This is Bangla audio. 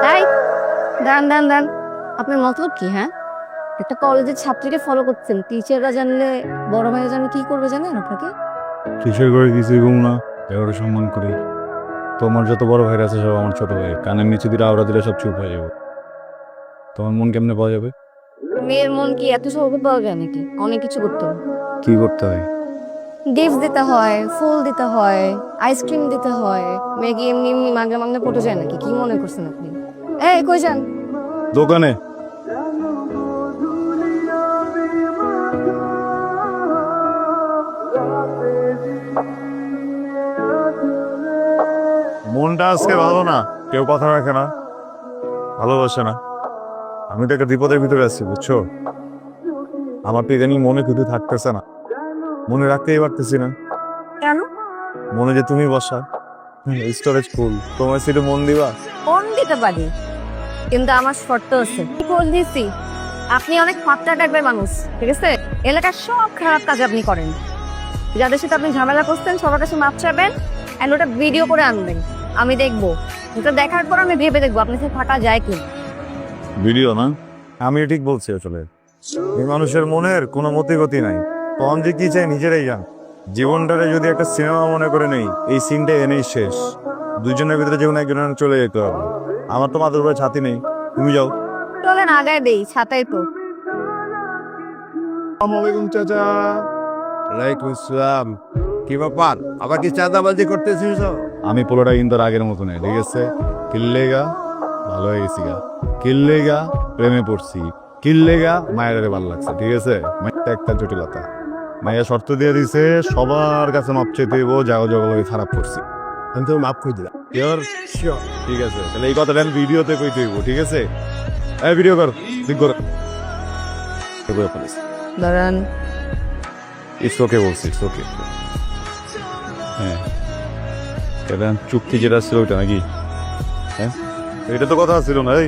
তাই দান দান দান আপনার মতলব কি? হ্যাঁ, একটা কলেজের ছাত্রীকে ফলো করছেন, টিচাররা জানলে, বড় ভাইয়া জানলে কি করবে জানেন আপনাকে? কিসের করে কিছুই ঘুম না, এবারে সম্মান করি। তোমার যত বড় ভাইরা আছে সব আমার ছোট ভাই, কানের নিচে দিলে আওড়া দিলে সব চুপ হয়ে যাবে। তোমার মন কেমনে পাওয়া যাবে? মেয়ের মন কি এত সহজে পাওয়া যায় নাকি? অনেক কিছু করতে হয়। কি করতে হয়? গিফট দিতে হয়, ফুল দিতে হয়, আইসক্রিম দিতে হয়। মেয়ে কি এমনি এমনি মাগনা মাগনা পটে যায় নাকি? কি মনে করছেন আপনি? এই কই যান? দোকানে। মনটা আজকে ভালো না, কেউ কথা রাখে না, ভালোবাসে না। আমি তো একটা বিপদের ভিতরে আছি, বুঝছো? আমার তো ইদানিং মনে কিছু থাকতেছে না, মনে রাখতেই পারতেছি না। কেন? মনে যে তুমি বসা, স্টোরেজ ফুল, তোমার সিটে মন দিবা। ফোন দিতে পারি, কিন্তু আমার শর্ত আছে। কি ফোন দিছি? আপনি অনেক মাত্রা টাইপের মানুষ, ঠিক আছে? এলাকার সব খারাপ কাজ আপনি করেন। যাদের সাথে আপনি ঝামেলা করছেন সবার কাছে মাপ চাবেন, এন্ড ওটা ভিডিও করে আনবেন। আমি দেখবো, ওটা দেখার পর আমি ভেবে দেখবো আপনার সাথে থাকা যায় কি। ভিডিও না, আমি ঠিক বলছি। আসলে এই মানুষের মনের কোনো মতিগতি নাই, কম যে কি চাই নিজেরাই জান। জীবনটারে যদি একটা সিনেমা মনে করে নেই, এই সিনটা এনেই শেষ। দুজনের ভিতরে যে কোনো একজনের চলে যেতে হবে। আমার তো মাথার উপরে ছাতি নেই, তুমি যাও। চলেন আগায় দেই, ছাতাই তো। আসসালামাইকুম চাচা। ওয়ালাইকুম আসসালাম। কি ব্যাপার, আবার কি চাঁদাবাজি করতেছিস? আমি পোলোটা কিন্তু আর আগের মতো নেই, ঠিক আছে? কিল্লেগা ভালো হয়ে গেছি গা, কিল্লেগা প্রেমে পড়ছি, কিল্লেগা মায়ের ভালো লাগছে, ঠিক আছে? মাইটা একটা জটিলতা, মাইয়া শর্ত দিয়ে দিছে সবার কাছে মাপ চেয়ে দেবো, যাও জগলকে খারাপ করছি। আমি তো মাফ করে দিলাম। ঠিক আছে, তাহলে এই কথাটা আমি ভিডিওতে কই দেবো, ঠিক আছে? এই ভিডিও কর, ঠিক কর। দাঁড়ান। ইটস ওকে বলছি, ইটস ওকে। হ্যাঁ, এটা চুক্তি যেটা ছিল ওইটা নাকি? হ্যাঁ, এটা তো কথা ছিল না। এই